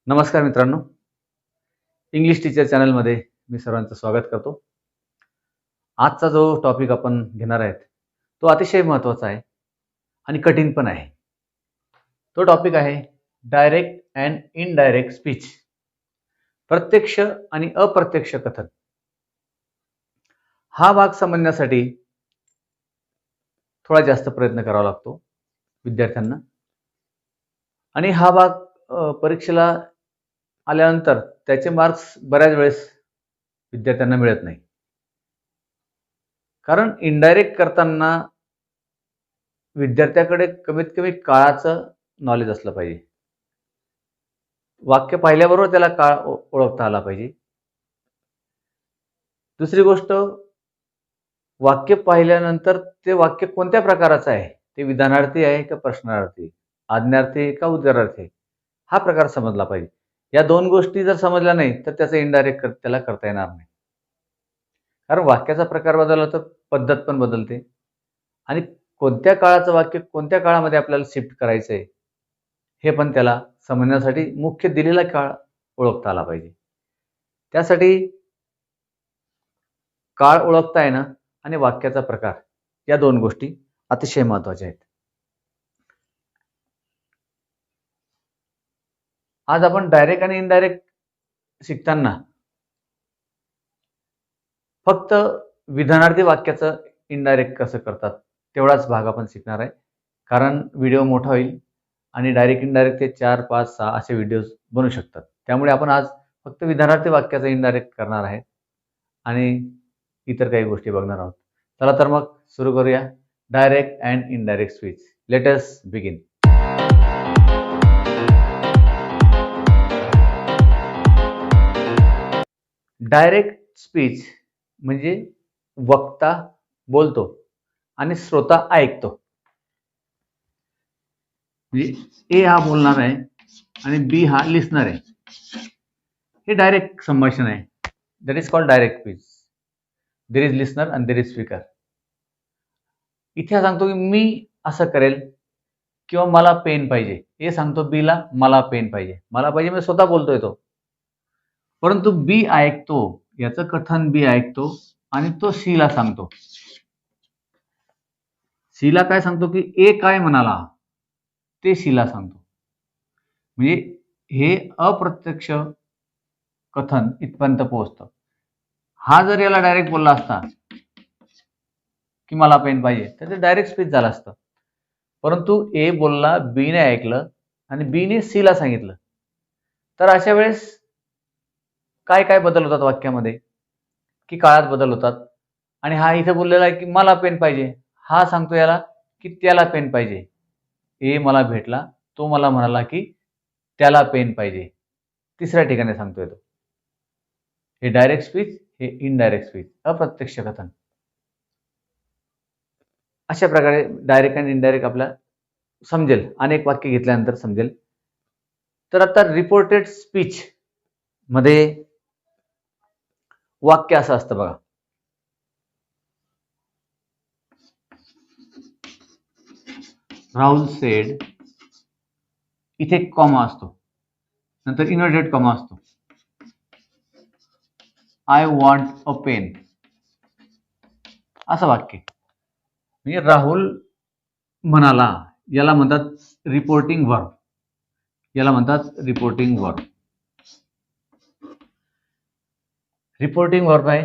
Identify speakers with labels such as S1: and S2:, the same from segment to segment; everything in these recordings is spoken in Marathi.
S1: नमस्कार मित्रांनो, इंग्लिश टीचर चॅनलमध्ये मी सर्वांचं स्वागत करतो. आजचा जो टॉपिक आपण घेणार आहेत तो अतिशय महत्त्वाचा आहे आणि कठीण पण आहे. तो टॉपिक आहे डायरेक्ट अँड इनडायरेक्ट स्पीच. प्रत्यक्ष आणि अप्रत्यक्ष कथन. हा भाग समजण्यासाठी थोडा जास्त प्रयत्न करावा लागतो विद्यार्थ्यांना आणि हा भाग परीक्षेला आल्यानंतर त्याचे मार्क्स बऱ्याच वेळेस विद्यार्थ्यांना मिळत नाही. कारण इनडायरेक्ट करताना विद्यार्थ्याकडे कमीत कमी काळाचं नॉलेज असलं पाहिजे. वाक्य पाहिल्याबरोबर त्याला काळ ओळखता आला पाहिजे. दुसरी गोष्ट, वाक्य पाहिल्यानंतर ते वाक्य कोणत्या प्रकाराचं आहे, ते विधानार्थी आहे का प्रश्नार्थी, आज्ञार्थी आहे का उद्गारार्थी आहे, हा प्रकार समजला पाहिजे. या दोन गोष्टी जर समजल्या नाही तर त्याचं इनडायरेक्ट त्याला करता येणार नाही. कारण वाक्याचा प्रकार बदलला तर पद्धत पण बदलते आणि कोणत्या काळाचं वाक्य कोणत्या काळामध्ये आपल्याला शिफ्ट करायचं आहे हे पण त्याला समजण्यासाठी मुख्य दिलेला काळ ओळखता आला पाहिजे. त्यासाठी काळ ओळखता येणं आणि वाक्याचा प्रकार या दोन गोष्टी अतिशय महत्त्वाच्या आहेत. आज आपण डायरेक्ट आणि इनडायरेक्ट शिकताना फक्त विधानार्थी वाक्याचं इनडायरेक्ट कसं करतात तेवढाच भाग आपण शिकणार आहे. कारण व्हिडिओ मोठा होईल आणि डायरेक्ट इनडायरेक्ट ते 4, 5, 6 असे व्हिडिओज बनू शकतात. त्यामुळे आपण आज फक्त विधानार्थी वाक्याचं इनडायरेक्ट करणार आहे आणि इतर काही गोष्टी बघणार आहोत. चला तर मग सुरू करूया direct and indirect speech. Let us begin. Direct speech म्हणजे वक्ता बोलतो आणि श्रोता ऐकतो. म्हणजे ए हा बोलणार आहे आणि बी हा लिसनर आहे. हे डायरेक्ट संभाषण आहे. That is called direct speech. There is listener and there is speaker. इथे सांगतो की मी असं करेल किंवा मला पेन पाहिजे. ए सांगतो बीला मला पेन पाहिजे. मला पाहिजे म्हणजे स्वतः बोलतोय तो. परंतु बी ऐकतो, याचं कथन बी ऐकतो आणि तो सीला सांगतो. सीला काय सांगतो की ए काय म्हणाला ते सीला सांगतो. म्हणजे हे अप्रत्यक्ष कथन इथपर्यंत पोहोचतं. हा जर याला डायरेक्ट बोलला असता की मला पेन पाहिजे तर ते डायरेक्ट स्पीच झालं असतं. परंतु ए बोलला, बीने ऐकलं आणि बीने सीला सांगितलं. तर अशा वेळेस काय काय बदल होतात वाक्यामध्ये, की काळात बदल होतात. आणि हा इथे बोललेला आहे की मला पेन पाहिजे, हा सांगतो याला की त्याला पेन पाहिजे. ए मला भेटला, तो मला म्हणाला की त्याला पेन पाहिजे. तिसऱ्या ठिकाणी सांगतोय तो. हे डायरेक्ट स्पीच, हे इनडायरेक्ट स्पीच, अप्रत्यक्ष कथन. अशा प्रकारे डायरेक्ट आणि इनडायरेक्ट आपल्याला समजेल, अनेक वाक्य घेतल्यानंतर समजेल. तर आता रिपोर्टेड स्पीच मध्ये वाक्य असं असतं बघा. राहुल सेड, इथे कॉमा असतो, नंतर इन्व्हर्टेड कॉमा असतो. आय वॉन्ट अ पेन, असं वाक्य. म्हणजे राहुल म्हणाला, याला म्हणतात रिपोर्टिंग वर्ब. याला म्हणतात रिपोर्टिंग वर्ब. रिपोर्टिंग वर्ब आहे.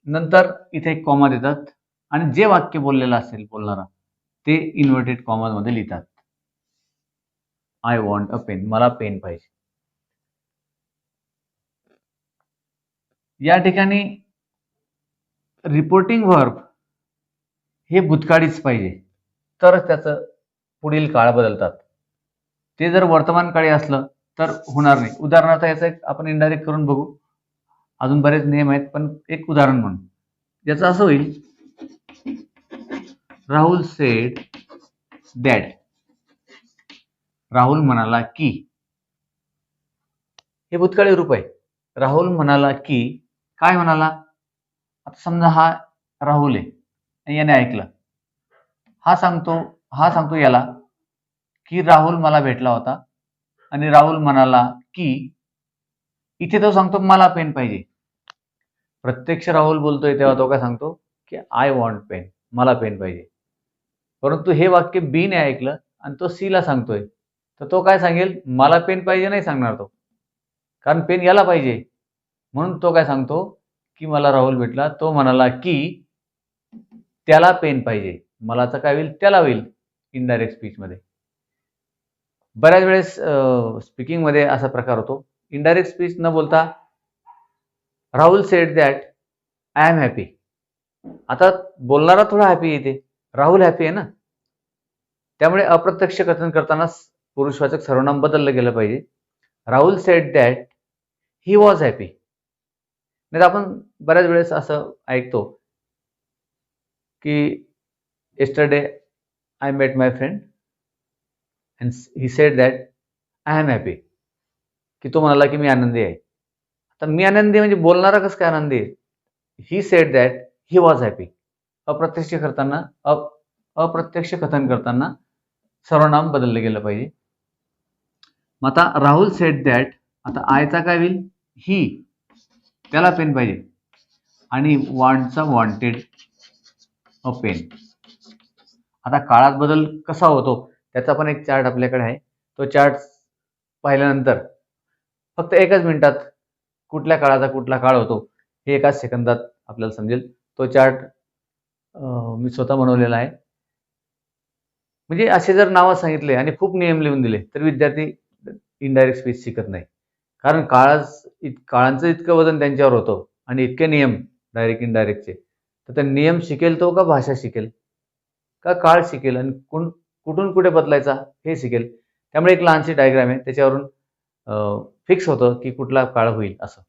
S1: नंतर इथे एक कॉमा देतात आणि जे वाक्य बोललेलं असेल बोलणारा ते इन्व्हर्टेड कॉमा मध्ये लिहितात. आय वॉन्ट अ पेन, मला पेन पाहिजे. या ठिकाणी रिपोर्टिंग वर्ब हे भूतकाळीच पाहिजे तर त्याचं पुढील काळ बदलतात. ते जर वर्तमान काळी असलं तर होणार नाही. उदाहरणार्थ याचं एक आपण इनडायरेक्ट करून बघू. अजून बरेच नियम आहेत पण एक उदाहरण म्हणून याचं असं होईल, राहुल सेड दॅट. राहुल म्हणाला की, हे भूतकाळी रूप आहे. राहुल म्हणाला की, काय म्हणाला. आता समजा हा राहुल आहे आणि याने ऐकलं. हा सांगतो याला की राहुल मला भेटला होता आणि राहुल म्हणाला की, इथे तो सांगतो मला पेन पाहिजे. प्रत्यक्ष राहुल बोलतोय तेव्हा तो काय सांगतो की आय वॉन्ट पेन, मला पेन पाहिजे. परंतु हे वाक्य बी ने ऐकलं आणि तो सी ला सांगतोय, तर तो काय सांगेल, मला पेन पाहिजे नाही सांगणार तो, कारण पेन याला पाहिजे. म्हणून तो काय सांगतो की मला राहुल भेटला, तो म्हणाला की त्याला पेन पाहिजे. मलाचं काय होईल, त्याला होईल इनडायरेक्ट स्पीचमध्ये. बऱ्याच वेळेस स्पीकिंगमध्ये असा प्रकार होतो. इनडायरेक्ट स्पीच न बोलता Rahul said that I am happy. आता बोलणारा थोडा हॅपी येते, राहुल हॅपी आहे ना, त्यामुळे अप्रत्यक्ष कथन करताना पुरुषवाचक सर्वनाम बदललं गेलं पाहिजे. Rahul said that he was happy. नाही तर आपण बऱ्याच वेळेस असं ऐकतो की yesterday I met my friend and he said that I am happy. की तो म्हणाला की मी आनंदी आहे. आता मी आनंदी म्हणजे बोलणारा कसं काय आनंदी आहे? He said that he was happy. अप्रत्यक्ष करताना अप्रत्यक्ष कथन करताना सर्वनाम बदललं गेलं पाहिजे. मग आता राहुल सेड दॅट, आता आयचा काय होईल, ही, त्याला पेन पाहिजे, आणि वॉन्टचा वॉन्टेड अ पेन. आता काळात बदल कसा होतो त्याचा पण एक चार्ट आपल्याकडे आहे. तो चार्ट पाहिल्यानंतर फक्त एकच मिनिटात कुठल्या काळाचा कुठला काळ होतो हे एकाच सेकंदात आपल्याला समजेल. तो चार्ट मी स्वतः बनवलेला आहे. म्हणजे असे जर नावं सांगितले आणि खूप नियम लिहून दिले तर विद्यार्थी इनडायरेक्ट स्पीच शिकत नाही. कारण काळांचं इतकं वजन त्यांच्यावर होतं आणि इतके नियम डायरेक्ट इनडायरेक्टचे, तर ते नियम शिकेल तो का भाषा शिकेल का काळ शिकेल आणि कुठून कुठे बदलायचा हे शिकेल. त्यामुळे एक लहानशी डायग्राम आहे, त्याच्यावरून फिक्स होतं की कुठला काळ होईल असं.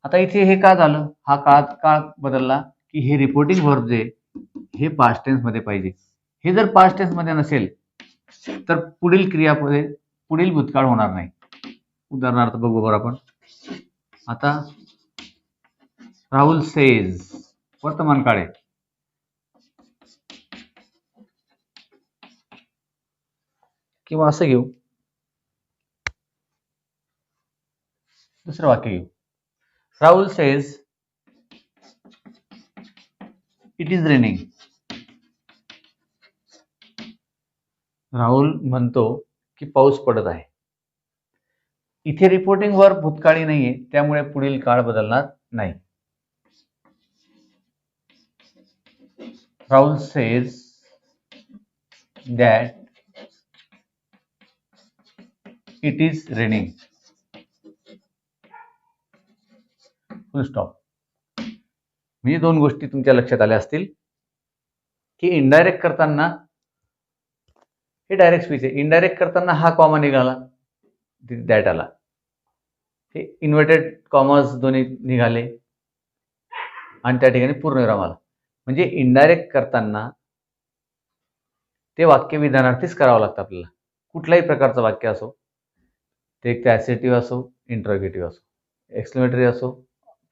S1: आता इथे हे का झालं, हा काळ बदलला की हे रिपोर्टिंग वर्ब जे हे पास्ट टेन्स मध्ये पाहिजे. हे जर पास्ट टेन्स मध्ये नसेल तर पुढील क्रियापदे पुढील भूतकाळ होणार नाही. उदाहरणार्थ बघू बरं आपण. आता राहुल सेज वर्तमान काळ आहे. किंवा असं घेऊ, दुसरं वाक्य घेऊ. Rahul says it is raining. Rahul म्हणतो की पाऊस पडत आहे. इथे रिपोर्टिंग वर्ब भूतकाळी नाहीये, त्यामुळे पुढील काळ बदलणार नाही. Rahul says that it is raining. Full stop. म्हणजे दोन गोष्टी तुमच्या लक्षात आल्या असतील की इनडायरेक्ट करताना हे डायरेक्ट स्पीच आहे. इनडायरेक्ट करताना हा कॉमा निघाला, दॅट आला. हे इन्व्हर्टेड कॉमर्स दोन्ही निघाले आणि त्या ठिकाणी पूर्णविराम आला. म्हणजे इनडायरेक्ट करताना ते वाक्य विधानार्थीच करावं लागतं आपल्याला. कुठल्याही प्रकारचं वाक्य असो, ते एक ॲसेटिव्ह असो, इंट्रोगेटिव्ह असो, एक्सक्लेमेटरी असो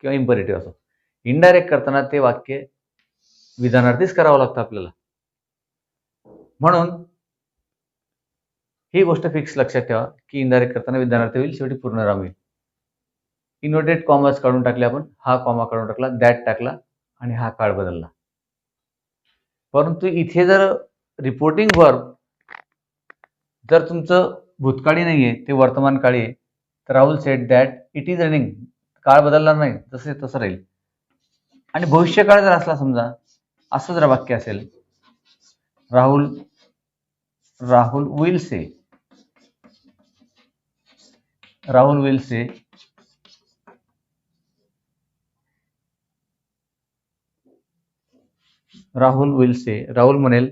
S1: किंवा इम्परेटिव्ह असो, इनडायरेक्ट करताना ते वाक्य विधानार्थीच करावं लागतं आपल्याला. म्हणून ही गोष्ट फिक्स लक्षात ठेवा की इनडायरेक्ट करताना विधानार्थी होईल, शेवटी पूर्णविराम होईल. इन्व्हर्टेड कॉमर्स काढून टाकले आपण, हा कॉमा काढून टाकला, दॅट टाकला आणि हा काळ बदलला. परंतु इथे जर रिपोर्टिंग वर्ब जर तुमचं भूतकाळी नाहीये, ते वर्तमान काळी आहे, तर Rahul said that it is running, काळ बदलणार नाही, तसे तसं राहील. आणि भविष्यकाळ जर असला, समजा असं जर वाक्य असेल, Rahul will say, Rahul will say Rahul म्हणेल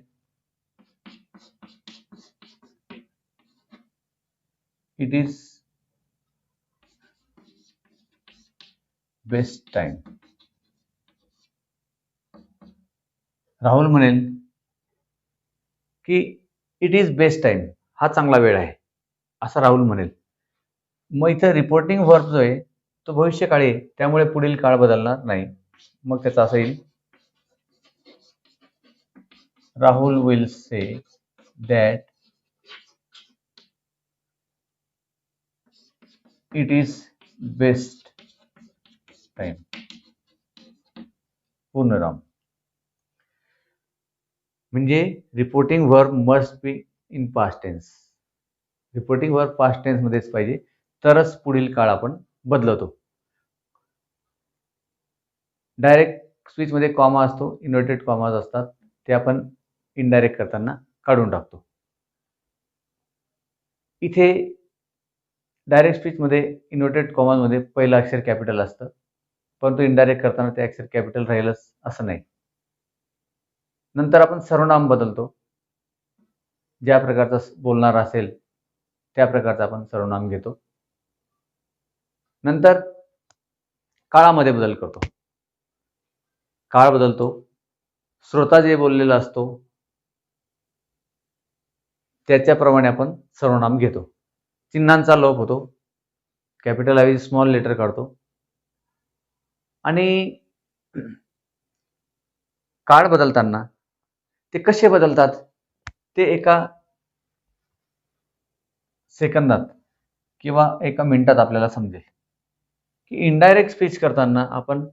S1: it is best time. Rahul म्हणेल की इट इज बेस्ट टाइम, हा चांगला वेळ आहे, असं राहुल म्हणेल. मग इथं रिपोर्टिंग वर्ब जो आहे तो भविष्यकाळी आहे, त्यामुळे पुढील काळ बदलणार नाही. मग त्याचा असं येईल, Rahul will say that it is best time, पूर्णविराम. म्हणजे reporting verb must be in past tense. Reporting verb past tense मध्येच पाहिजे, तरच पुढील काळ आपण बदलतो. डायरेक्ट स्पीच मध्ये कॉमा असतो, इन्व्हर्टेड कॉमाज असतात, ते आपण इनडायरेक्ट करताना काढून टाकतो. इथे डायरेक्ट स्पीच मध्ये इन्व्हर्टेड कॉमाज मध्ये पहिलं अक्षर कॅपिटल असतं, परंतु इनडायरेक्ट करताना ते अक्षर कॅपिटल राहीलच असं नाही. नंतर आपण सर्वनाम बदलतो. ज्या प्रकारचा बोलणार असेल त्या प्रकारचा आपण सर्वनाम घेतो. नंतर काळामध्ये बदल करतो. काळ बदलतो. श्रोता जे बोललेला असतो त्याच्याप्रमाणे आपण सर्वनाम घेतो. चिन्हांचा लोप होतो. कॅपिटल ऐवजी स्मॉल लेटर काढतो. आणि काळ बदलताना ते कसे बदलतात ते एका सेकंदात किंवा एका मिनिटात आपल्याला समजेल की इनडायरेक्ट स्पीच करताना आपण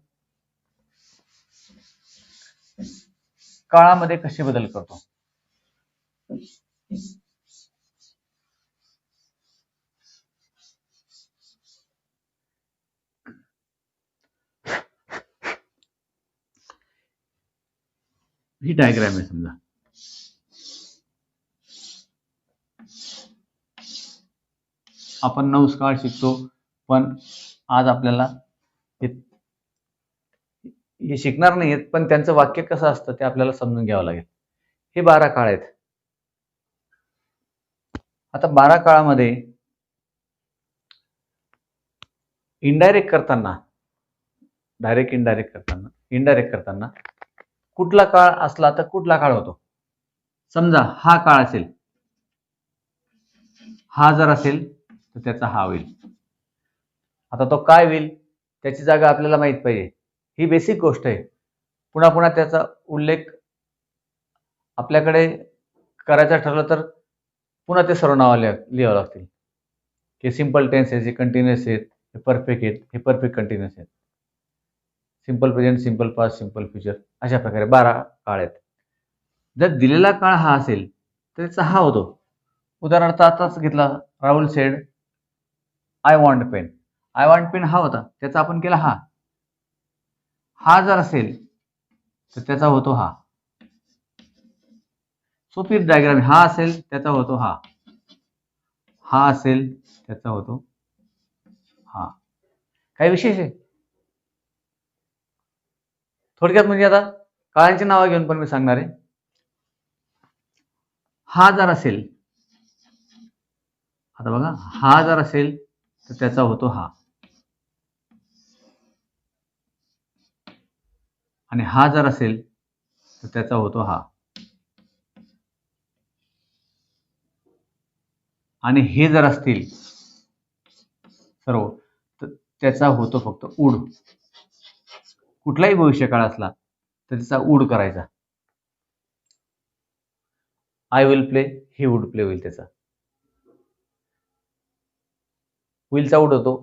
S1: काळामध्ये कसे बदल करतो. ही डायग्राम आहे. समजा आपण 9 काळ शिकतो, पण आज आपल्याला हे शिकणार नाहीत, पण त्यांचं वाक्य कसं असतं ते आपल्याला समजून घ्यावं लागेल. हे 12 काळ आहेत. आता 12 काळामध्ये इनडायरेक्ट करताना, इनडायरेक्ट करताना कुठला काळ असला तर कुठला काळ होतो. समजा हा काळ असेल, हा जर असेल तर त्याचा हा होईल. आता तो काय होईल त्याची जागा आपल्याला माहित पाहिजे. ही बेसिक गोष्ट आहे. पुन्हा पुन्हा त्याचा उल्लेख आपल्याकडे करायचा ठरलं तर पुन्हा ते सर्वनाम लिहावं लागतील की सिंपल टेन्स आहे, जे कंटिन्युअस आहेत, हे परफेक्ट आहेत, हे परफेक्ट कंटिन्युअस आहेत, simple present, simple past, simple future, अशा प्रकारे 12 काळ आहेत. जर दिलेला काळ हा असेल तर त्याचा हा होतो. उदाहरणार्थ आताच घेतला, Rahul said I want pen. I want pen हा होता, त्याचा आपण केला हा. हा जर असेल तर त्याचा होतो हा. सोपी डायग्राम. हा असेल त्याचा होतो हा, हा असेल त्याचा होतो हा. काही विशेष आहे थोडक्यात. म्हणजे आता काळांची नावं घेऊन पण मी सांगणार आहे. हा जर असेल, आता बघा, हा जर असेल तर त्याचा होतो हा, आणि हा जर असेल तर त्याचा होतो हा, आणि हे जर असतील सर्व तर त्याचा होतो फक्त उड. कुठलाही भविष्यकाळ असला तर त्याचा उड करायचा. I will play, he would play होईल. त्याचा विलचा उड होतो,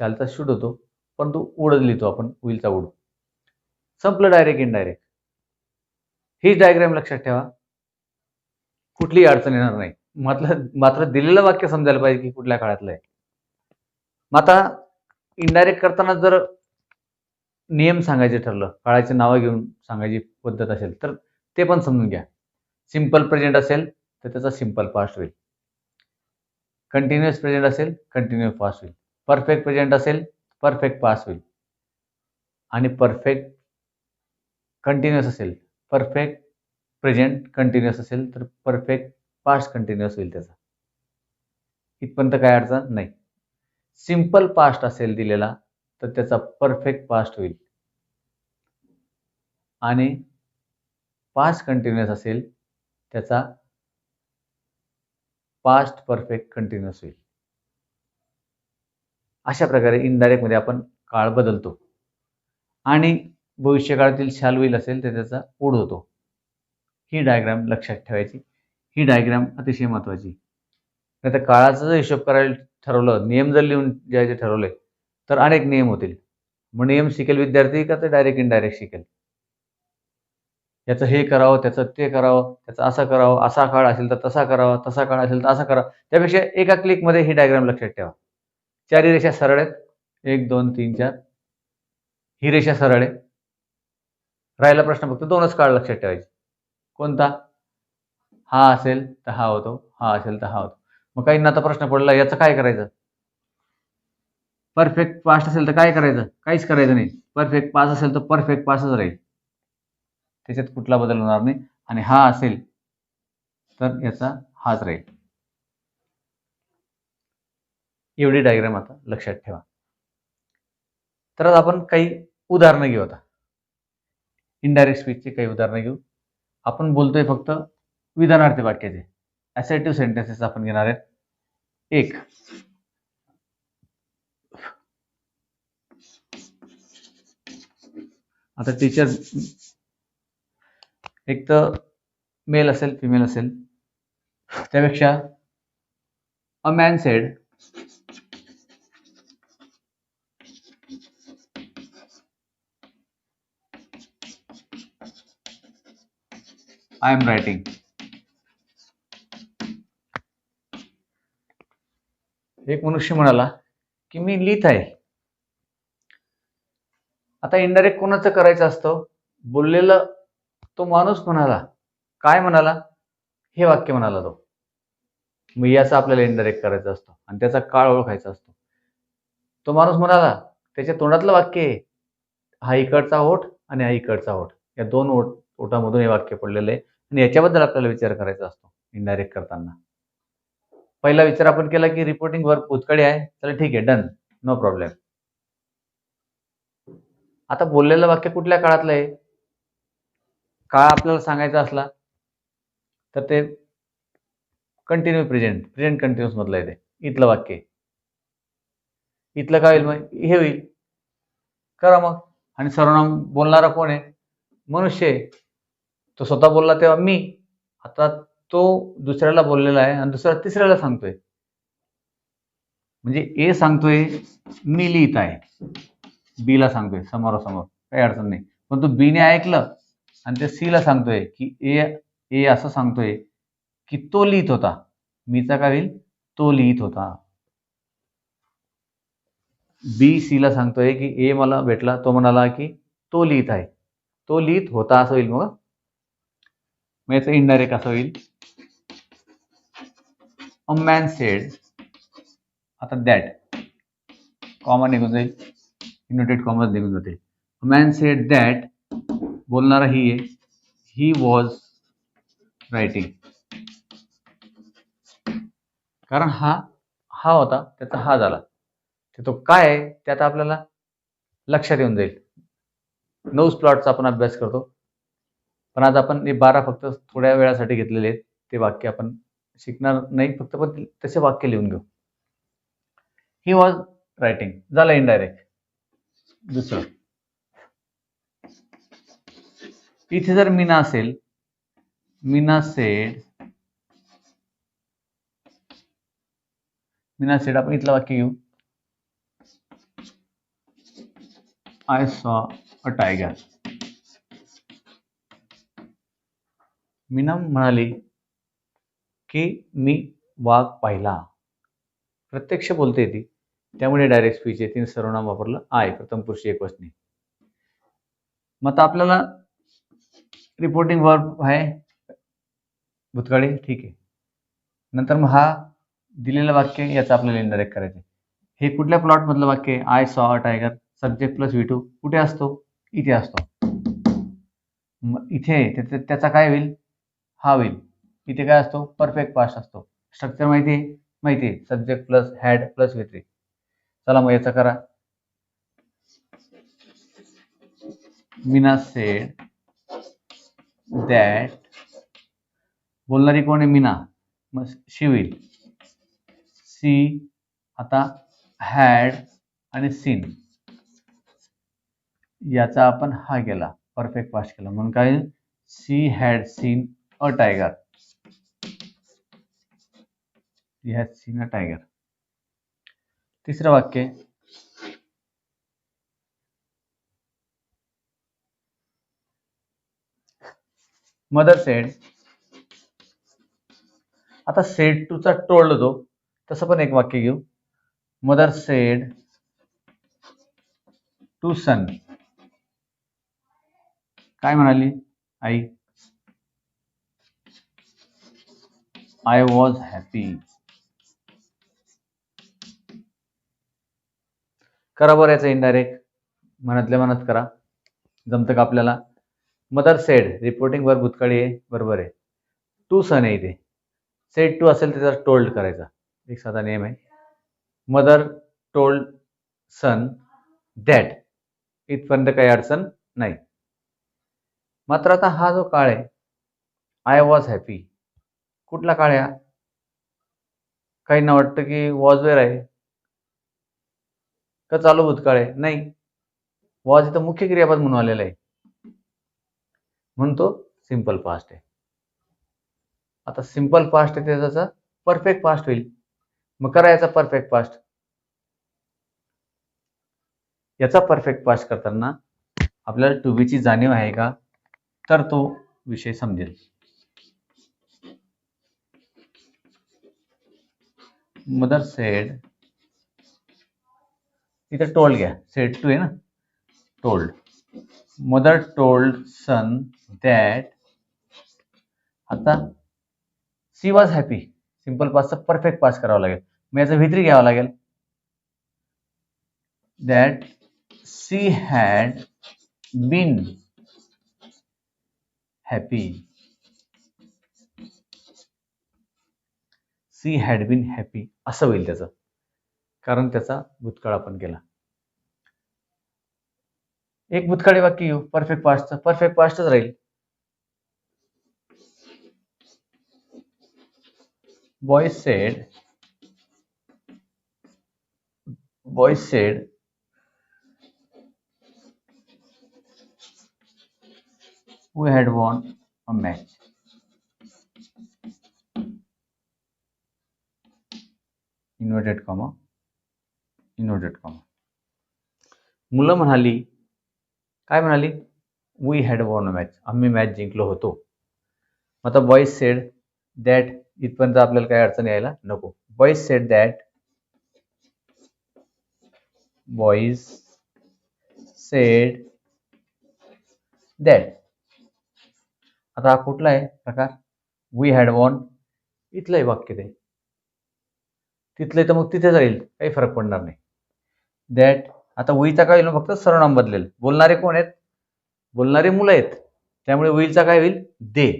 S1: शालचा शूड होतो, परंतु उडच लिहितो आपण, विलचा उड. संपलं डायरेक्ट इनडायरेक्ट. हीच डायग्राम लक्षात ठेवा, कुठलीही अडचण येणार नाही. मात्र दिलेलं वाक्य समजायला पाहिजे की कुठल्या काळातलं आहे. मग आता इनडायरेक्ट करताना जर नियम सांगायचे ठरलं, काळाची नावं घेऊन सांगायची पद्धत असेल तर ते पण समजून घ्या. सिंपल प्रेझेंट असेल तर त्याचा सिंपल पास्ट होईल. कंटिन्युअस प्रेझेंट असेल कंटिन्युअस पास्ट होईल. परफेक्ट प्रेझेंट असेल परफेक्ट पास्ट होईल. आणि परफेक्ट कंटिन्युअस असेल, परफेक्ट प्रेझेंट कंटिन्युअस असेल तर परफेक्ट पास्ट कंटिन्युअस होईल त्याचा. इथपर्यंत काय अडचण नाही. सिंपल पास्ट असेल दिलेला तर त्याचा परफेक्ट पास्ट होईल, आणि पास्ट कंटिन्युअस असेल त्याचा पास्ट परफेक्ट कंटिन्युअस होईल. अशा प्रकारे इनडायरेक्ट मध्ये आपण काळ बदलतो. आणि भविष्यकाळातील शाल होईल असेल तर त्याचा उड होतो. ही डायग्राम लक्षात ठेवायची. ही डायग्राम अतिशय महत्वाची. नाही तर काळाचा जर हिशोब करायला ठरवलं, नियम जर लिहून द्यायचे ठरवले तर अनेक नियम होतील. मग नियम शिकेल विद्यार्थी का ते डायरेक्ट इनडायरेक्ट शिकेल? याचं हे करावं, त्याचं ते करावं, त्याचं असं करावं, असा काळ असेल तर तसा करावा, तसा काळ असेल तर असा करावा. त्यापेक्षा एका क्लिकमध्ये ही डायग्राम लक्षात ठेवा. 4 रेषा सरळ आहेत. 1, 2, 3, 4. ही रेषा सरळ आहे. राहिला प्रश्न फक्त 2च काळ लक्षात ठेवायचे. कोणता? हा असेल तर हा होतो, हा असेल तर हा होतो. मग काहींना आता प्रश्न पडला, याचं काय करायचं? परफेक्ट पास्ट असेल तर काय करायचं? काहीच करायचं नाही. परफेक्ट पास्ट असेल तर परफेक्ट पास्टच राहील. त्याच्यात कुठला बदल होणार नाही. आणि हा असेल तर याचा हाच राहील. एवढी डायग्राम आता लक्षात ठेवा. तर आता आपण काही उदाहरणं घेऊ आता. इनडायरेक्ट स्पीचची काही उदाहरणं घेऊ. आपण बोलतोय फक्त विधानार्थी वाक्याचे. असर्टिव्ह सेंटेन्सेस आपण घेणार आहेत. 1. आता टीचर एक तर मेल असेल, फिमेल असेल. त्यापेक्षा a man said I am writing. एक मनुष्य म्हणाला की मी लिहित आहे. आता इनडायरेक्ट कोणाचं करायचं असतं? बोललेलं तो माणूस म्हणाला. काय म्हणाला? हे वाक्य म्हणाला तो. मग याचा आपल्याला इनडायरेक्ट करायचा असतो आणि त्याचा काळ ओळखायचा असतो. तो माणूस म्हणाला, त्याच्या तोंडातलं वाक्य आहे. हा इकडचा ओठ आणि हा इकडचा ओठ. या 2 ओठामधून हे वाक्य पडलेलं आहे आणि याच्याबद्दल आपल्याला विचार करायचा असतो इनडायरेक्ट करताना. पहिला विचार आपण केला की रिपोर्टिंग वर्ब भूतकाळी आहे. चला ठीक आहे, डन, नो प्रॉब्लेम. आता बोललेलं वाक्य कुठल्या काळातलं आहे? काळ आपल्याला सांगायचा असला तर ते कंटिन्यू प्रेझेंट कंटिन्यूस मधलं आहे ते. इथलं वाक्य. इथलं काय होईल मग? हे होईल. करा मग. आणि सर्वनाम बोलणारा कोण आहे? मनुष्य आहे. तो स्वतः बोलला तेव्हा मी. आता तो दुसऱ्याला बोललेला आहे आणि दुसरा तिसऱ्याला सांगतोय. म्हणजे ए सांगतोय मी लिहित आहे, बी ला सांगतोय समोरासमोर, काही अडचण नाही. पण तो बी ने ऐकलं आणि ते सी ला सांगतोय की ए असं सांगतोय की तो लिहित होता. मीचा काय होईल? तो लिहित होता. बी सी ला सांगतोय की ए मला भेटला, तो म्हणाला की तो लिहित आहे, तो लिहित होता असं होईल. मग याचं इनडायरेक्ट असं होईल, अ मॅन सेड. आता दॅट कॉमा निघून जाईल, इन्व्हर्टेड कॉमा निघून जाते. अ मॅन सेड दॅट, बोलणारा ही आहे, ही वॉज रायटिंग. कारण हा होता, त्याचा हा झाला. तो काय आहे ते आता आपल्याला लक्षात येऊन जाईल. 9 प्लॉटचा आपण अभ्यास करतो, पण आज आपण हे 12 फक्त थोड्या वेळासाठी घेतलेले आहेत. ते वाक्य आपण शिकणार नाही, फक्त पण तसे वाक्य लिहून घेऊ. ही वॉज रायटिंग झालं इनडायरेक्ट. दुसरं, इथे जर मीना असेल, मीना सेड आपण इथलं वाक्य घेऊ, I saw a tiger. Meena म्हणाली की मी वाघ पाहिला. प्रत्यक्ष बोलते ती, त्यामुळे डायरेक्ट स्पीच आहे. तिने सर्वनाम वापरलं आय, प्रथम पुरुषी एकवचनी. मग आता आपल्याला रिपोर्टिंग वर्ब आहे भूतकाळी, ठीक आहे. नंतर मग हा दिलेलं वाक्य, याचं आपल्याला इनडायरेक्ट करायचं. हे कुठल्या प्लॉट मधलं वाक्य आहे? I saw a tiger, subject plus V2 कुठे असतो? इथे असतो. इथे त्याचा काय होईल? हा होईल. इथे काय असतो? परफेक्ट पास्ट असतो. स्ट्रक्चर माहिती आहे? Subject plus had plus V3. चला मग याचा करा. मीना सेड दॅट, बोलणारी कोण आहे? मीना. मग शी होईल. सी आता हॅड आणि सीन, याचा आपण हा केला, परफेक्ट पास्ट केला, म्हणून काय? She had seen a tiger. She had seen a tiger. तिसरं वाक्य, मदर सेड, आता सेड टू चा टोल्ड होतो, तसं पण एक वाक्य घेऊ. मदर सेड टू सन, काय म्हणाली आई? I was happy. करा बरं याचं इनडायरेक्ट, मनातल्या मनात करा. जमतं का आपल्याला? मदर सेड रिपोर्टिंग वर भूतकाळी आहे, बरोबर आहे. टू सन आहे इथे, सेड टू असेल तर त्याचा टोल्ड करायचा, एक साधा नियम आहे. मदर टोल्ड सन दॅट, इथपर्यंत काही अडचण नाही. मात्र आता हा जो काळ आहे, आय वॉज हॅपी, कुठला काळ आहे? काहींना वाटतं की वॉज वेअर आहे का चालू भूतकाळ आहे? नाही, वॉज इथं मुख्य क्रियापद म्हणून आलेलं आहे, म्हणून तो सिंपल पास्ट आहे. आता सिंपल पास्ट आहे त्याचा परफेक्ट पास्ट होईल. मग करा याचा परफेक्ट पास्ट. याचा परफेक्ट पास्ट करताना आपल्याला टू बीची जाणीव आहे का, तर तो विषय समजेल. मदर सेड, इथं टोल्ड घ्या, सेड टू आहे ना, told. Mother told son that, आता सी वॉज हॅपी, सिंपल पास्टचा परफेक्ट पास्ट करावा लागेल. मग याचा V3 घ्यावा लागेल. That she had been happy. She had been happy असं होईल त्याचं, कारण त्याचा भूतकाळ आपण केला. एक भूतकाळी वाक्य घेऊ परफेक्ट पास्टचं, परफेक्ट पास्टच राहील. Boy sed we had won a match. Inverted comma. मुलं म्हणाली, काय म्हणाली? We had won a match, आम्ही मॅच जिंकलो होतो. आता बॉईज सेड दॅट, इथपर्यंत आपल्याला काही अडचण यायला नको. Boys sed that, boys sed that. आता हा कुठला आहे प्रकार? वी हॅड वॉन, इथलंही वाक्य ते, तिथले तर मग तिथे जाईल, काही फरक पडणार नाही. दॅट, आता वीचा काय होईल? फक्त सर्वनाम बदलेल. बोलणारे कोण आहेत? बोलणारे मुलं आहेत, त्यामुळे वीलचा काय होईल? दे,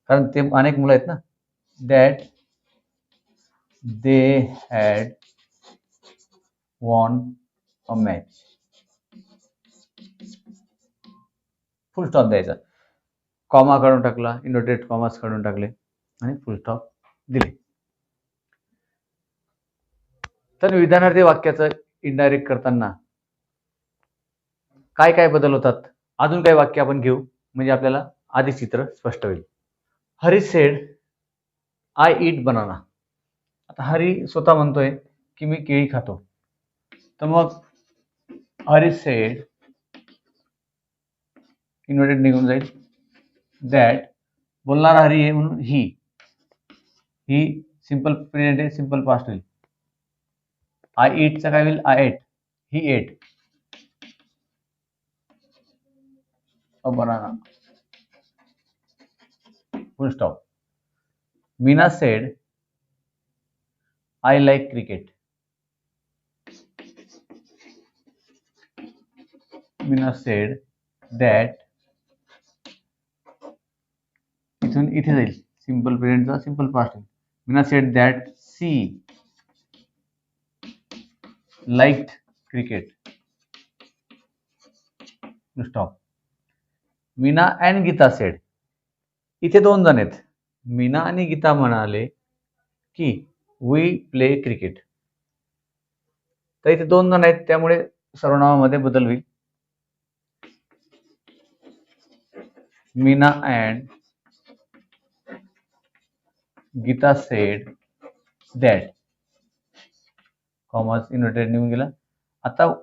S1: कारण ते अनेक मुलं आहेत ना. That they had won a match, full stop द्यायचा. कॉमा काढून टाकला, इन्व्हर्टेड कॉमास काढून टाकले आणि फुल स्टॉप दिले. तर विधानार्थी वाक्याचं इनडायरेक्ट करताना काय काय बदल होतात? अजून काही वाक्य आपण घेऊ, म्हणजे आपल्याला आधी चित्र स्पष्ट होईल. Hari said I eat banana. आता हरी स्वतः म्हणतोय की मी केळी खातो, तर मग हरी सेड, इन्व्हर्टेड निघून जाईल. दॅट, बोलणारा हरी आहे म्हणून ही सिंपल प्रेझेंट आहे, सिंपल पास्ट होईल. आय ईटचा काय होईल? I ate, he ate a banana, full stop. Meena said I like cricket. Meena said that, इथून इथे जाईल, सिंपल प्रेझेंटचा सिंपल पास्ट होईल. Meena said that she liked cricket, stop. Meena and Geeta said, इथे दोन जण आहेत, मीना आणि गीता म्हणाले की वी प्ले क्रिकेट, तर इथे दोन जण आहेत, त्यामुळे सर्वनामामध्ये बदल होईल. Meena and Geeta said that commas inverted निघून गेला. आता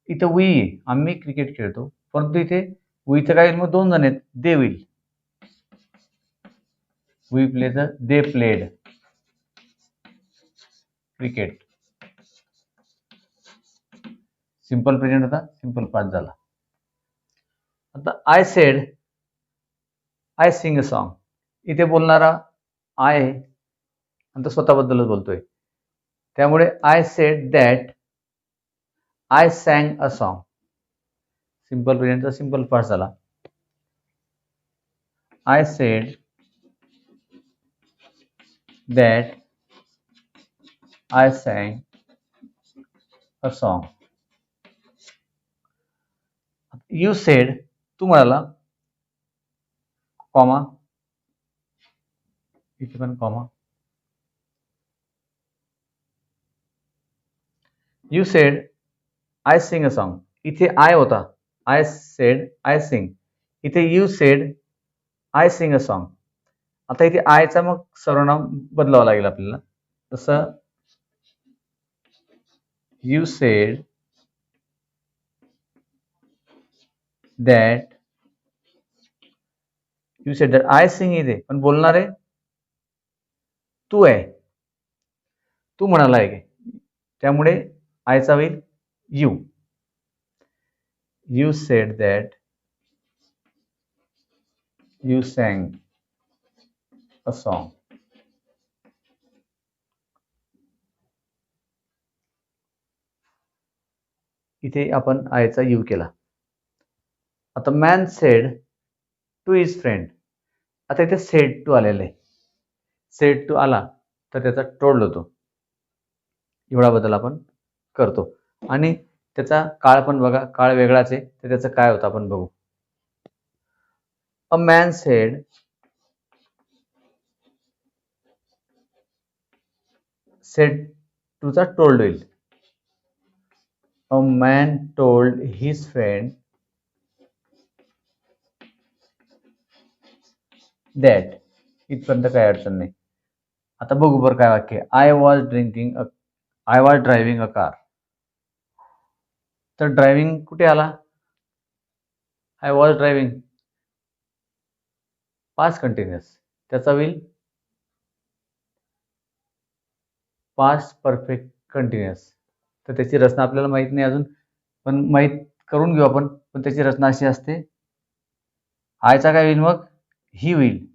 S1: इथं वी आहे, आम्ही क्रिकेट खेळतो, परंतु इथे वीचं काय होईल, मग 2 जण आहेत, they will. We play they played cricket. Simple present होता, सिंपल पास्ट झाला. आता I said I sing a song. इथे बोलणारा आय आहे आणि तो स्वतःबद्दलच बोलतोय, त्यामुळे I said that I sang a song. Simple प्रेझेंटचा सिंपल पास्ट झाला. I said that I sang a song. You said, तू म्हणाला, कॉमा, इथे पण comma. You said I sing a song. इथे आय होता, आय सेड आय सिंग. इथे you said I sing a song. आता इथे आयचा मग सर्वनाम बदलावं लागेल आपल्याला. तसं you said that I sing इथे, पण बोलणार आहे तू आहे, तू म्हणाला आहे, त्यामुळे आयचा होईल you. You said that you sang a song. इथे आपण आयचा यू केला. आता man said to his friend. आता इथे सेड टू आलेलं आहे. सेड टू आला तर त्याचा टोल्ड होतो. एवढा बदल आपण करतो. आणि त्याचा काळ पण बघा, काळ वेगळाच आहे, तर त्याचं काय होतं आपण बघू. अ मॅन सेड टूचा टोल्ड होईल. A man told his friend that. इथपर्यंत काही अडचण नाही. आता बघू बरं काय वाक्य. I was driving a car. तर ड्रायव्हिंग कुठे आला, I was driving, past continuous, त्याचा होईल पास्ट परफेक्ट कंटिन्युअस. तर त्याची रचना आपल्याला माहित नाही अजून, पण माहीत करून घेऊ आपण. पण त्याची रचना अशी असते. आयचा काय होईल मग, ही होईल.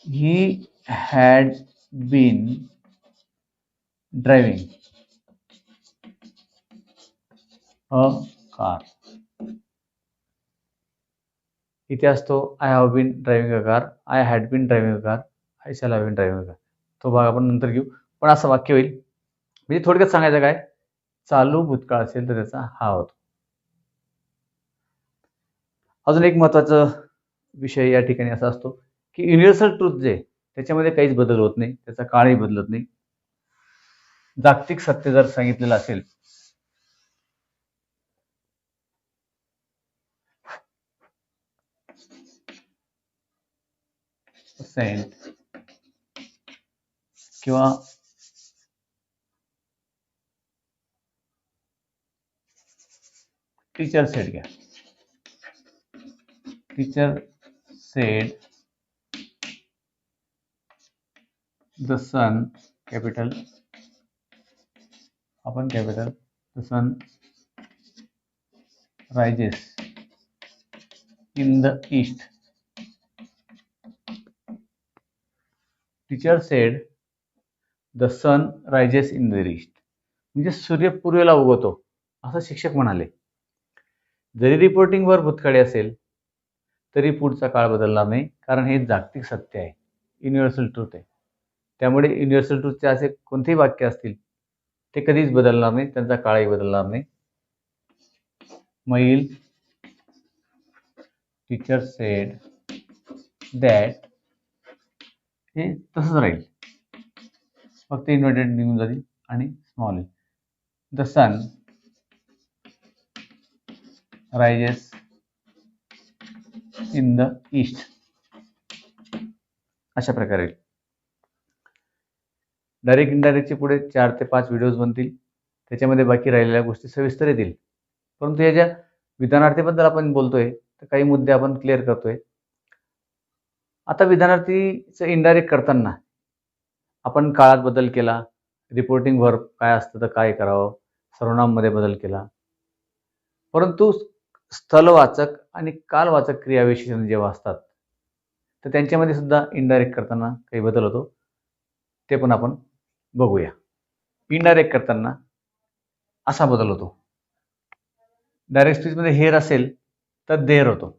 S1: He had been driving a car. इथे असतो I have been driving a car, I had been driving a car, I shall have been driving a car. तो भाग आपण नंतर घेऊ. पण असं वाक्य होईल. म्हणजे थोडक्यात सांगायचं काय, चालू भूतकाळ असेल तर त्याचा हा होतो. अजून एक महत्वाचा विषय या ठिकाणी असा असतो की युनिव्हर्सल ट्रूथ जे त्याच्यामध्ये काहीच बदल होत नाही, त्याचा काळही बदलत नाही. जागतिक सत्य जर सांगितलेलं असेल सेंट किंवा टीचर सेड घ्या. Teacher said the sun, capital, आपण capital, the sun rises in the east. Teacher said the sun rises in the east, म्हणजे सूर्य पूर्वेला उगवतो असं शिक्षक म्हणाले. जरी रिपोर्टिंगवर भूतकाळी असेल तरी पुढचा काळ बदलणार नाही, कारण हे जागतिक सत्य आहे, युनिव्हर्सल ट्रूथ आहे. त्यामुळे युनिव्हर्सल ट्रूथचे असे कोणतेही वाक्य असतील ते कधीच बदलणार नाही, त्यांचा काळही बदलणार नाही. मैल टीचर सेड दॅट, हे तसंच राहील, फक्त इन्व्हर्टेड निघून जाईल आणि स्मॉल होईल. The sun rises in the east, अशा प्रकारे. डायरेक्ट इनडायरेक्टचे पुढे 4 ते 5 व्हिडिओज बनतील. त्याच्यामध्ये बाकी राहिलेल्या गोष्टी सविस्तर येतील. परंतु या ज्या विधानार्थीबद्दल आपण बोलतोय, तर काही मुद्दे आपण क्लिअर करतोय. आता विधानार्थीचं इनडायरेक्ट करताना आपण काळात बदल केला, रिपोर्टिंग वर्ब काय असतं तर काय करावं, सर्वनाममध्ये बदल केला. परंतु स्थलवाचक आणि कालवाचक क्रियाविशेषण जेव्हा असतात, तर त्यांच्यामध्ये सुद्धा इनडायरेक्ट करताना काही बदल होतो. ते पण आपण बघूया. इनडायरेक्ट करताना असा बदल होतो. डायरेक्ट स्पीचमध्ये हेर असेल तर देर होतो.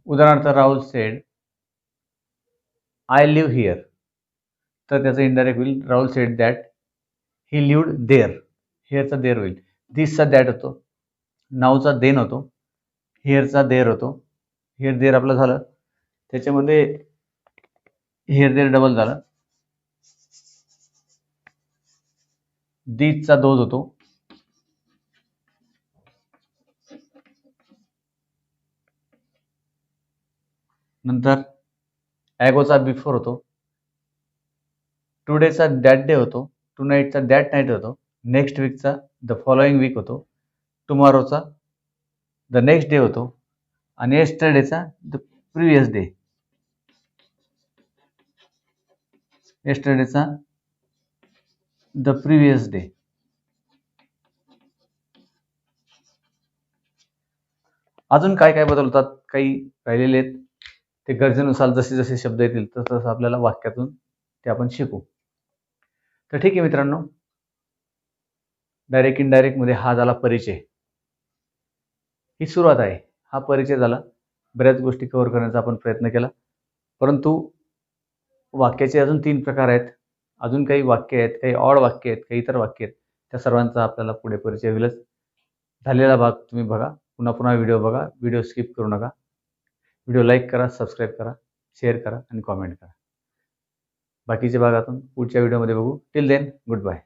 S1: उदाहरणार्थ Rahul said I live here, तर त्याचं इनडायरेक्ट होईल Rahul said that he lived there. हिअरचा देर होईल. दिसचा दॅट होतो. नावचा देन होतो. हिअरचा देर होतो. हिअर देर आपलं झालं. त्याच्यामध्ये हिअर देर डबल झालं. दीजचा दोज होतो. नंतर ॲगोचा बिफोर होतो. टुडेचा दॅट डे होतो. टू नाईटचा दॅट नाईट होतो. नेक्स्ट वीकचा द फॉलोइंग वीक होतो. टुमॉरोचा द नेक्स्ट डे होतो. आणि येस्टरडेचा द प्रिव्हियस डे. येस्टरडेचा द प्रिव्हियस डे. अजून काय काय बदल होतात, काही राहिलेले आहेत. ते गरजेनुसार जसे जसे शब्द येतील तसं आपल्याला वाक्यातून ते आपण शिकू. तर ठीक आहे मित्रांनो, डायरेक्ट इनडायरेक्टमध्ये हा झाला परिचय. ही सुरुवात आहे. हा परिचय झाला. बऱ्याच गोष्टी कव्हर करण्याचा आपण प्रयत्न केला. परंतु वाक्याचे अजून 3 प्रकार आहेत. अजून काही वाक्य आहेत, काही ऑड वाक्य आहेत, काही इतर वाक्य आहेत. त्या सर्वांचा आपल्याला पुढे परिचय होईलच. झालेला भाग तुम्ही बघा. पुन्हा पुन्हा व्हिडिओ बघा. व्हिडिओ स्किप करू नका. व्हिडिओ लाईक करा, सबस्क्राईब करा, शेअर करा आणि कॉमेंट करा. बाकीचे भाग आपण पुढच्या व्हिडिओमध्ये बघू. Till then, good bye.